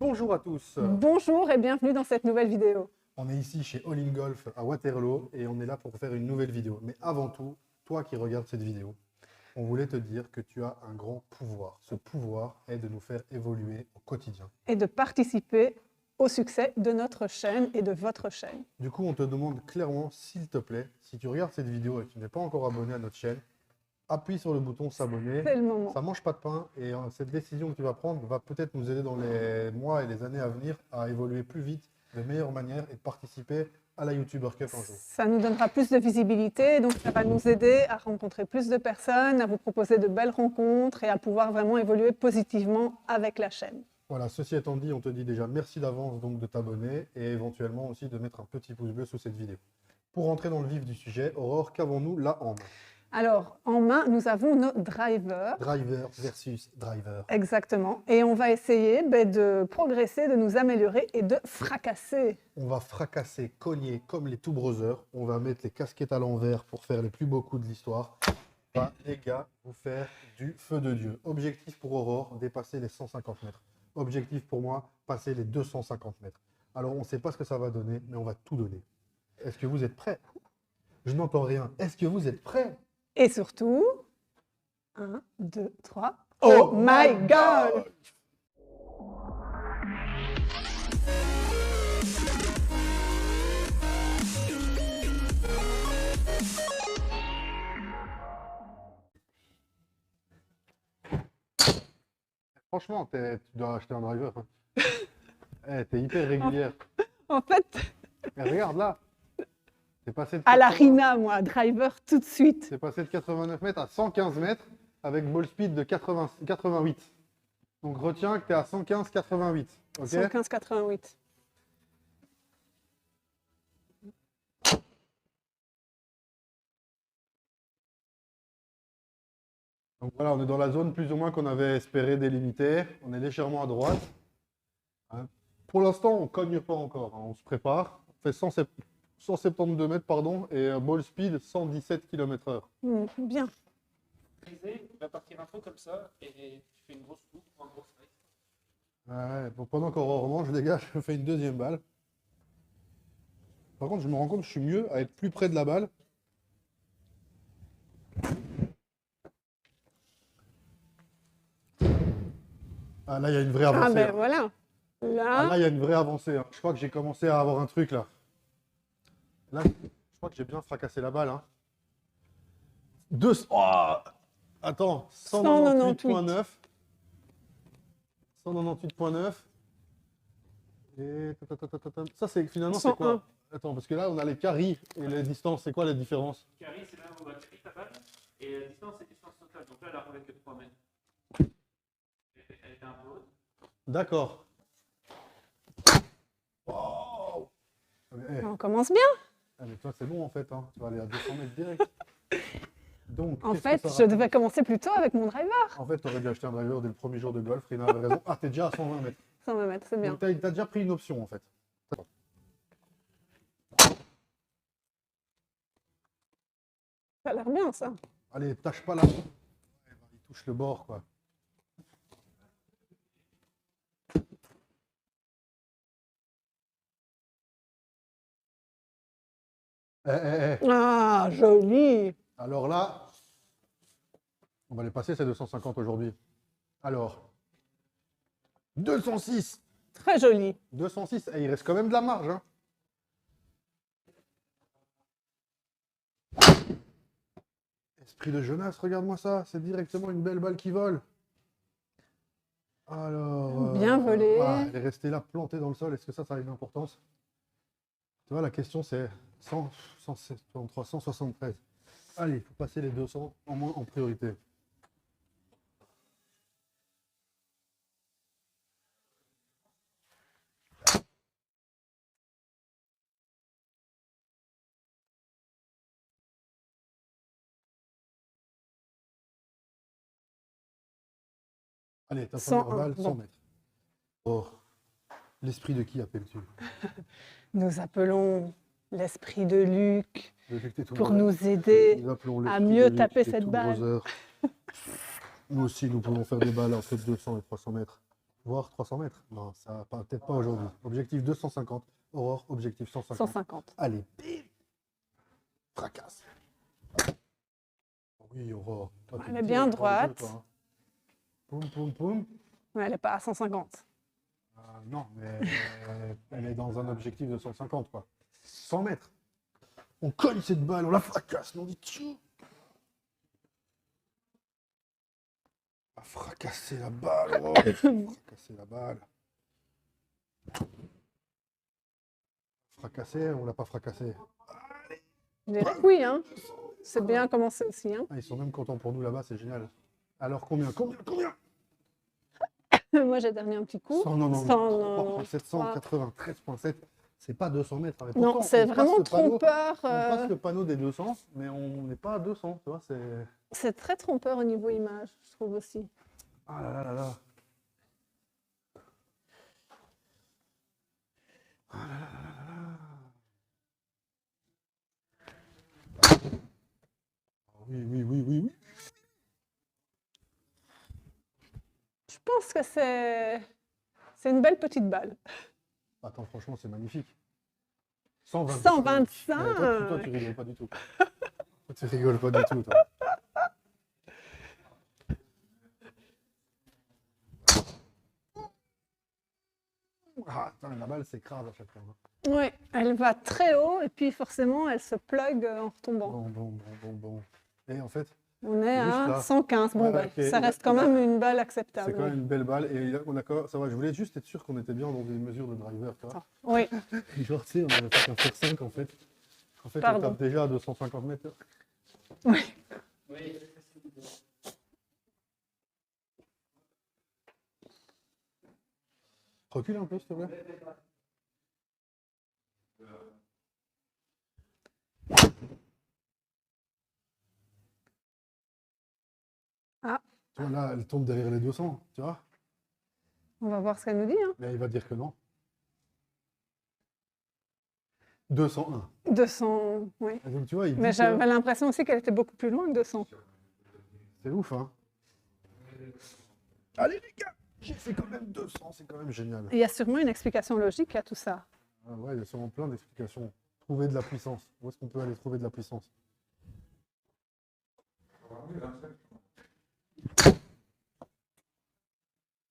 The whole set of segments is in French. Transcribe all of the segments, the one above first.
Bonjour à tous. Bonjour et bienvenue dans cette nouvelle vidéo. On est ici chez All In Golf à Waterloo et on est là pour faire une nouvelle vidéo. Mais avant tout, toi qui regardes cette vidéo, on voulait te dire que tu as un grand pouvoir. Ce pouvoir est de nous faire évoluer au quotidien. Et de participer au succès de notre chaîne et de votre chaîne. Du coup, on te demande clairement, s'il te plaît, si tu regardes cette vidéo et que tu n'es pas encore abonné à notre chaîne, appuie sur le bouton s'abonner. C'est le moment. Ça mange pas de pain et cette décision que tu vas prendre va peut-être nous aider dans les mois et les années à venir à évoluer plus vite, de meilleure manière et de participer à la YouTuber Cup un jour. Ça nous donnera plus de visibilité, donc ça va nous aider à rencontrer plus de personnes, à vous proposer de belles rencontres et à pouvoir vraiment évoluer positivement avec la chaîne. Voilà, ceci étant dit, on te dit déjà merci d'avance donc de t'abonner et éventuellement aussi de mettre un petit pouce bleu sous cette vidéo. Pour rentrer dans le vif du sujet, Aurore, qu'avons-nous là en main? Alors, en main, nous avons nos drivers. Driver versus driver. Exactement. Et on va essayer de progresser, de nous améliorer et de fracasser. On va fracasser, cogner comme les Two Brothers. On va mettre les casquettes à l'envers pour faire les plus beaux coups de l'histoire. On va, les gars, vous faire du feu de Dieu. Objectif pour Aurore, dépasser les 150 mètres. Objectif pour moi, passer les 250 mètres. Alors, on ne sait pas ce que ça va donner, mais on va tout donner. Est-ce que vous êtes prêts? Je n'entends rien. Est-ce que vous êtes prêts? Et surtout, 1, 2, 3. Oh my God! Franchement, tu dois acheter un driver. Hein. T'es hyper régulière. En fait, Mais regarde là. T'es passé de à la 80 Rina, moi, driver tout de suite. T'es passé de 89 mètres à 115 mètres avec ball speed de 88. Donc retiens que tu es à 115,88. Ok. 115,88. Donc voilà, on est dans la zone plus ou moins qu'on avait espéré délimiter. On est légèrement à droite. Hein. Pour l'instant, on ne cogne pas encore. Hein. On se prépare. On fait 172 mètres pardon, et ball speed 117 km/h. Bien. Tu vas partir un peu comme ça et tu fais une grosse coupe ou un gros strike. Ouais, bon, pendant qu'Aurore mange, les gars, je fais une deuxième balle. Par contre, je me rends compte que je suis mieux à être plus près de la balle. Ah là, il y a une vraie avancée. Ah ben Hein. voilà. Ah, Là, là, il y a une vraie avancée. Hein. Je crois que j'ai commencé à avoir un truc là. Là, je crois que j'ai bien fracassé la balle. Hein. Oh attends, 198,9. 198,9. Et ça, c'est finalement, c'est 101. quoi? Attends, parce que là, on a les carries et les distances. C'est quoi la différence? Carry, c'est là où on va tirer ta balle et la distance, c'est distance totale. Donc là, elle arrive avec que 3 mètres. Elle était un peu haute. D'accord. Wow. Eh, on commence bien. mais toi, c'est bon en fait. Hein. Tu vas aller à 200 mètres direct. Donc, En qu'est-ce que fait, ça je raconte? devais commencer plus tôt avec mon driver. En fait, tu aurais dû acheter un driver dès le premier jour de golf. Rina avait raison. Ah, t'es déjà à 120 mètres. 120 mètres, c'est bien. Donc, t'as déjà pris une option en fait. Ça a l'air bien, ça. Allez, tâche pas là. Il touche le bord quoi. Ah, joli. Alors là, on va les passer ces 250 aujourd'hui. Alors, 206. Très joli. 206. Et il reste quand même de la marge. Hein. Esprit de jeunesse, regarde-moi ça. C'est directement une belle balle qui vole. Alors. Bien volé. Voilà, elle est restée là, plantée dans le sol. Est-ce que ça a une importance? Tu vois, la question c'est 100, 173, 173. Allez, il faut passer les 200 en moins en priorité. Allez, ta première 101, balle, 100 bon. mètres. Oh, l'esprit de qui appelles-tu? Nous appelons l'esprit de Luc Détecter tout pour le monde. nous aider Nous appelons à l'esprit mieux de taper Luc et cette tout balle. Brother. Nous aussi, nous pouvons faire des balles entre 200 et 300 mètres. voire 300 mètres. Non, ça peut-être pas aujourd'hui. Objectif 250. Aurore, objectif 150. 150. Allez, bim. Fracasse. Oui, Aurore. Toi, tu Elle est tires bien dans le jeu, droite. toi, hein. Poum, poum, poum. Mais elle n'est pas à 150. Non, mais elle est dans un objectif de 150, quoi. 100 mètres. On cogne cette balle, on la fracasse, on dit tchou. On va fracasser la balle, Aurore. Fracasser la balle. Fracassé, on l'a pas fracassé. Je dirais que oui, hein. C'est bien commencé aussi, hein. Ah, ils sont même contents pour nous là-bas, c'est génial. Alors combien Moi, j'ai donné un petit coup. 100, non, non, 100, non. non, non. 793,7. C'est pas 200 mètres. Mais Non, pourtant, c'est on passe vraiment le panneau- trompeur. On passe le panneau des 200, mais on n'est pas à 200, tu vois, c'est... C'est très trompeur au niveau image, je trouve aussi. Ah là là là là. Ah là là là là là. Oui, oui, oui, oui, oui. Je pense que c'est une belle petite balle. Attends, franchement, c'est magnifique. 125. 125. Toi, tu rigoles pas du tout. Toi, tu rigoles pas du tout, toi. Ah, attends, la balle s'écrase à chaque fois, hein. Oui, elle va très haut et puis forcément, elle se plug en retombant. Bon. Et en fait, On est Juste à là. 115. Bon, Ouais, bah, ok. ça reste quand même une balle c'est acceptable. quand même une belle balle. Et là, ça va, je voulais juste être sûr qu'on était bien dans des mesures de driver, tu vois. Oui, Genre, tu sais, on avait fait un faire 5 en fait. En fait, on Pardon. tape déjà à 250 mètres. oui. Oui. Recule un peu, s'il te plaît. Ah. Tu vois, là, elle tombe derrière les 200, tu vois. On va voir ce qu'elle nous dit, hein. Mais il va dire que non. 201. 200, oui. Et donc, tu vois, il dit Mais que j'avais l'impression aussi qu'elle était beaucoup plus loin que 200. c'est ouf, hein. Allez, les gars, j'ai fait quand même 200, c'est quand même génial. Il y a sûrement une explication logique à tout ça. Ah ouais, il y a sûrement plein d'explications. Trouver de la puissance. Où est-ce qu'on peut aller trouver de la puissance?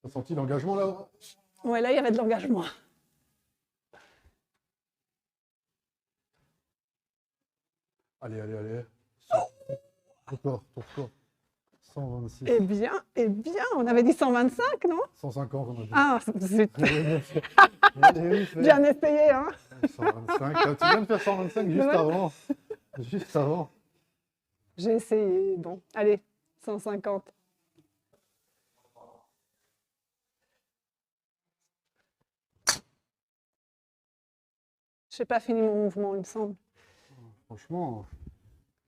T'as senti l'engagement là? Ouais, là, il y avait de l'engagement. Allez. Ton score. 126. Eh bien, on avait dit 125, non? 150, on a dit. Ah, zut. Allez, fais. Bien essayé, hein? 125. Tu viens de faire 125 juste Ouais. avant. Juste avant. J'ai essayé. Bon, allez, 150. Je n'ai pas fini mon mouvement, il me semble. Franchement,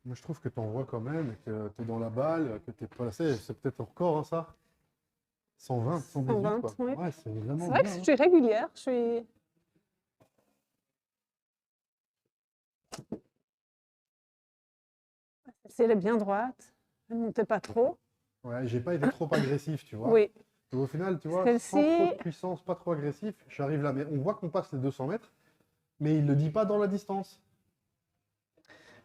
moi je trouve que tu envoies quand même, et que tu es dans la balle, que tu es passé. C'est peut-être ton record, hein, ça? 120, 118, 120, quoi. oui. Ouais, c'est vraiment C'est vrai que bien, je hein. suis régulière. Je suis... Elle est bien droite. Elle ne montait pas trop. Ouais, j'ai pas été trop agressif, tu vois. Oui. Et au final, tu vois, Celle-ci- sans trop de puissance, pas trop agressif, j'arrive là. Mais on voit qu'on passe les 200 mètres, mais il ne le dit pas dans la distance.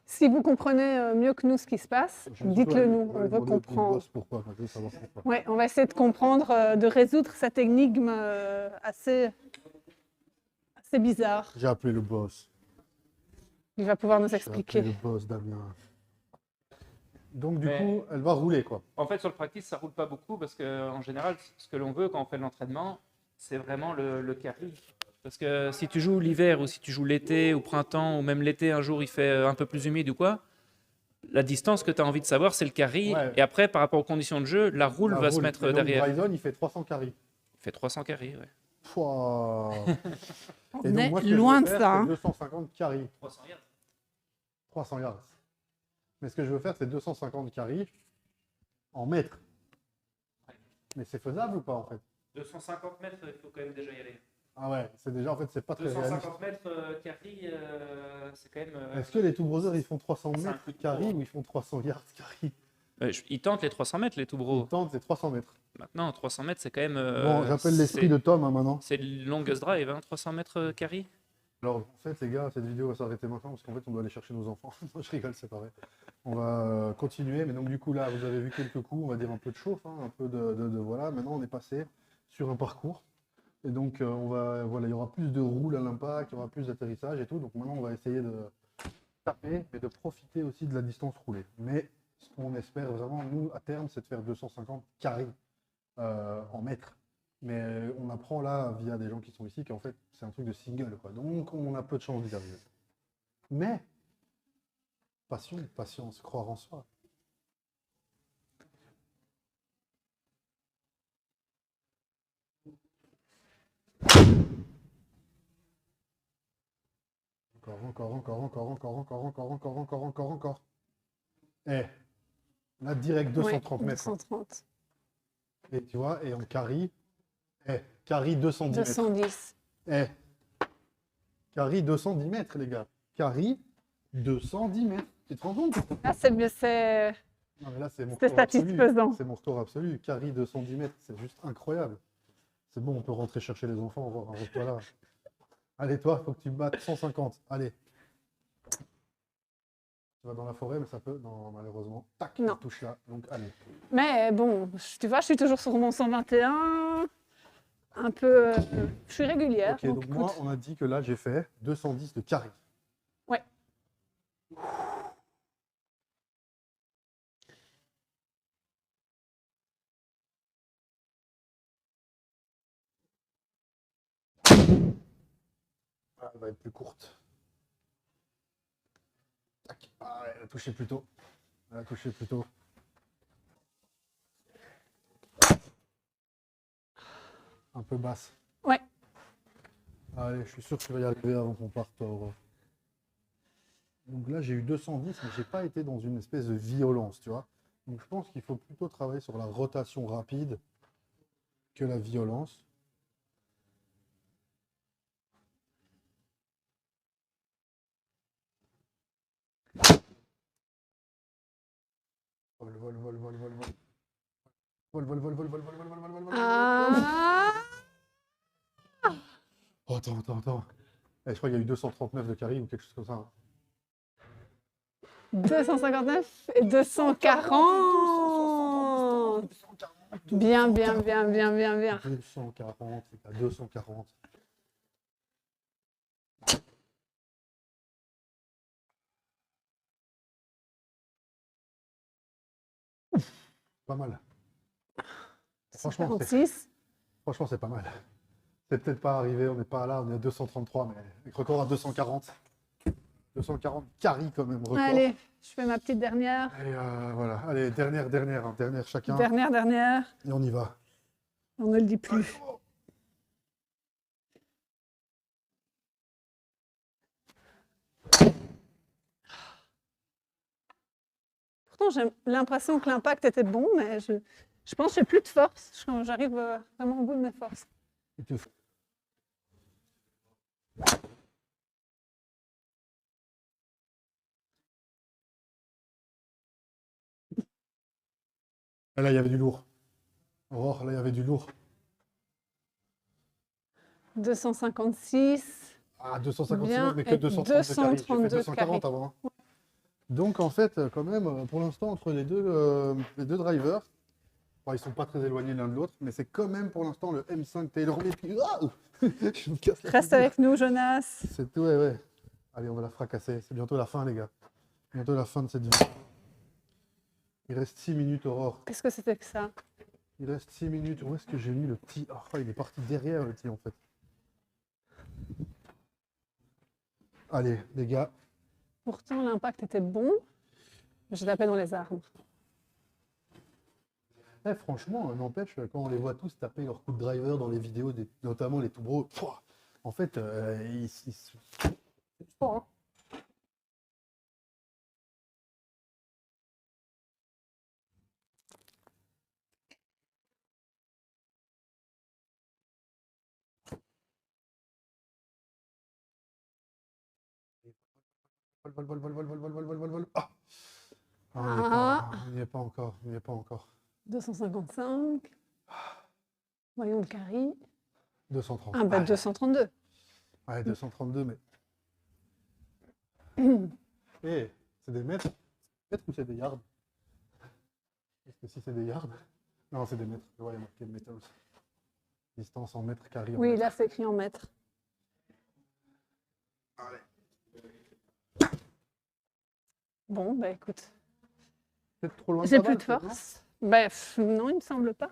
Si vous comprenez mieux que nous ce qui se passe, dites-le nous. On veut comprendre. Pourquoi, je veux savoir pourquoi. Ouais, on va essayer de comprendre, de résoudre cette énigme assez bizarre. J'ai appelé le boss. Il va pouvoir nous J'ai appelé expliquer. le boss, Damien. Donc, du Mais- coup, elle va rouler, quoi. En fait, sur le practice, ça roule pas beaucoup parce qu'en général, ce que l'on veut quand on fait de l'entraînement, c'est vraiment le carry. Parce que si tu joues l'hiver ou si tu joues l'été ou printemps ou même l'été, un jour il fait un peu plus humide ou quoi, la distance que tu as envie de savoir, c'est le carry. Ouais. Et après, par rapport aux conditions de jeu, la roule La va se roule. mettre Et donc, derrière. Bryson, il fait 300 carries. Il fait 300 carry, ouais. Pouah. On Et donc, est moi, ce que je loin veux de faire, ça. c'est hein. 250 carries. 300 yards. 300 yards. Mais ce que je veux faire, c'est 250 carries en mètres. Mais c'est faisable ou pas, en fait? 250 mètres, il faut quand même déjà y aller. Ah ouais, c'est déjà, en fait, c'est pas très réaliste. 250 mètres carry, c'est quand même. Est-ce que les Two Brothers, ils font 300 C'est un mètres coup de carry poing. ou ils font 300 yards carry? Ils tentent les 300 mètres, les tout Ils bros. tentent les 300 mètres. Maintenant, 300 mètres, c'est quand même. Bon, j'appelle l'esprit de Tom maintenant. C'est le longest drive, hein, 300 mètres carry. Alors, en fait, les gars, cette vidéo va s'arrêter maintenant parce qu'en fait, on doit aller chercher nos enfants. Non, je rigole, c'est pas vrai. On va continuer, mais donc, du coup, là, vous avez vu quelques coups, on va dire un peu de chauffe, hein, un peu voilà. Maintenant, on est passé sur un parcours. Et donc, voilà, il y aura plus de roule à l'impact, il y aura plus d'atterrissage et tout. Donc, maintenant, on va essayer de taper, mais de profiter aussi de la distance roulée. Mais ce qu'on espère vraiment, nous, à terme, c'est de faire 250 carrés en mètres. Mais on apprend là, via des gens qui sont ici, qu'en fait, c'est un truc de single, quoi. Donc, on a peu de chance d'y arriver. Mais, passion, patience, croire en soi. Encore. Eh, là, direct 230 Ouais, mètres. Hein. 230. Et tu vois, et on carry. Carry 210 mètres. 210. Carry 210 mètres, les gars. Carry 210 mètres. Tu te rends compte? Là, c'est mieux, c'est Non, mais là, c'est mon c'est score absolu. satisfaisant. C'est mon score absolu. Carry 210 mètres, c'est juste incroyable. C'est bon, on peut rentrer chercher les enfants, on va voir. Toi là. Allez, toi, il faut que tu battes 150. Allez. Tu vas dans la forêt, mais ça peut. Non, malheureusement. Tac, Non. il touche là. Donc, allez. Mais bon, tu vois, je suis toujours sur mon 121. Un peu. Je suis régulière. Ok, donc moi, écoute. on a dit que là, j'ai fait 210 de carry. Ouais. Ah, elle va être plus courte. Tac. Ah, elle a touché plus tôt. Elle a touché plus tôt. Un peu basse. Ouais. Allez, je suis sûr que tu vas y arriver avant qu'on parte, toi, Aurore. Donc là, j'ai eu 210, mais j'ai pas été dans une espèce de violence, tu vois. Donc je pense qu'il faut plutôt travailler sur la rotation rapide que la violence. Vol. Ah, Oh, attends. Eh, je crois qu'il y a eu 239 de carry ou quelque chose comme ça. Hein. 259 et 240. Bien. 240, c'est à 240. Pas mal. Franchement, 46. Franchement, c'est pas mal. C'est peut-être pas arrivé, on n'est pas là, on est à 233, mais avec record à 240. 240 carry quand même, record. Allez, je fais ma petite dernière. Et voilà, allez, dernière chacun. Dernière. Et on y va. On ne le dit plus. Pourtant, j'ai l'impression que l'impact était bon, mais je pense que j'ai plus de force. J'arrive vraiment au bout de mes forces. Il te faut- Et là, il y avait du lourd. Aurore, là, il y avait du lourd. 256. Ah, 256 Bien, mètres, mais que et 232 carry. J'ai fait 232 240 avant. Hein. Donc, en fait, quand même, pour l'instant, entre les deux drivers, bon, ils sont pas très éloignés l'un de l'autre, mais c'est quand même pour l'instant le M5 TaylorMade qui... Ah je me casse la Reste figure. avec nous, Jonas. C'est tout, ouais. Allez, on va la fracasser. C'est bientôt la fin, les gars. Bientôt la fin de cette vidéo. Il reste 6 minutes, Aurore. Qu'est-ce que c'était que ça? Il reste 6 minutes. Où est-ce que j'ai mis le petit? Ah, il est parti derrière le petit, en fait. Allez, les gars. Pourtant, l'impact était bon. Je tapais dans les arbres. Eh, franchement, n'empêche, quand on les voit tous taper leur coup de driver dans les vidéos, notamment les tout bros, pouah, en fait, c'est du sport, hein. Vol. Ah. Il n'y est pas encore. Il n'y est pas encore. 255. Voyons le carré. 230. Ah, bah 232. Ouais, 232, mais. Eh, c'est des mètres? Mètres ou c'est des yards? Parce que si c'est des yards. Non, c'est des mètres. Tu vois, il y a marqué metals. Distance en mètres carrés. Oui, là, c'est écrit en mètres. Allez. Bon, bah écoute. Peut-être trop loin de J'ai ta plus de balle, force. Bref, non, il me semble pas.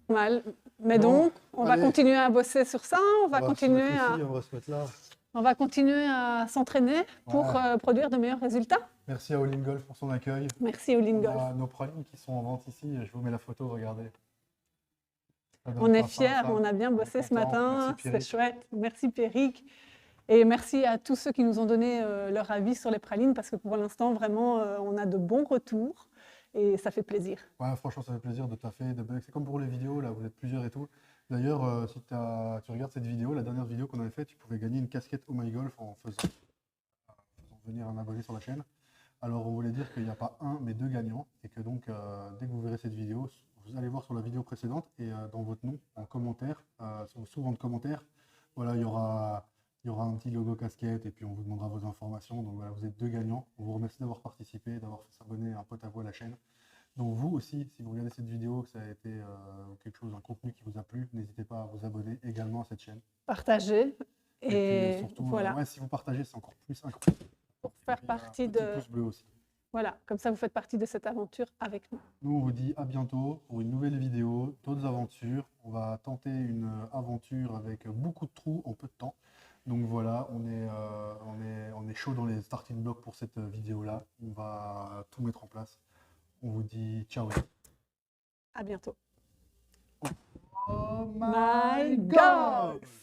Mal. Mais Bon, donc, on va allez. continuer à bosser sur ça. On va se continuer mettre à, ici, on va se mettre là. on va continuer à s'entraîner pour Ouais. produire de meilleurs résultats. Merci à All In Golf pour son accueil. Merci, All In On Golf. a nos pralines qui sont en vente ici. Je vous mets la photo, regardez. Ça donne On est pas faim, fiers, ça. on a bien On est bossé ce content. matin, Merci, c'est Pierrick. chouette. Merci Pierrick. Et merci à tous ceux qui nous ont donné leur avis sur les pralines parce que pour l'instant, vraiment, on a de bons retours et ça fait plaisir. Ouais, franchement, ça fait plaisir de taffer, de bug. C'est comme pour les vidéos, là, vous êtes plusieurs et tout. D'ailleurs, si tu regardes cette vidéo, la dernière vidéo qu'on avait faite, tu pouvais gagner une casquette Oh My Golf en faisant venir un abonné sur la chaîne. Alors, on voulait dire qu'il n'y a pas un, mais deux gagnants. Et que donc, dès que vous verrez cette vidéo, vous allez voir sur la vidéo précédente et dans votre nom, en commentaire, souvent de commentaires, voilà, il y aura un petit logo casquette et puis on vous demandera vos informations. Donc voilà, vous êtes deux gagnants. On vous remercie d'avoir participé, d'avoir fait s'abonner un pote à vous à la chaîne. Donc vous aussi, si vous regardez cette vidéo, que ça a été quelque chose, un contenu qui vous a plu, n'hésitez pas à vous abonner également à cette chaîne. Partagez Et puis et surtout, voilà, ouais, si vous partagez, c'est encore plus incroyable. pour faire Et puis, un partie petit de... pouce bleu aussi. Voilà, comme ça vous faites partie de cette aventure avec nous. Nous, on vous dit à bientôt pour une nouvelle vidéo, d'autres aventures. On va tenter une aventure avec beaucoup de trous en peu de temps. Donc voilà, on est chaud dans les starting blocks pour cette vidéo-là. On va tout mettre en place. On vous dit ciao. À bientôt. Oh My golf!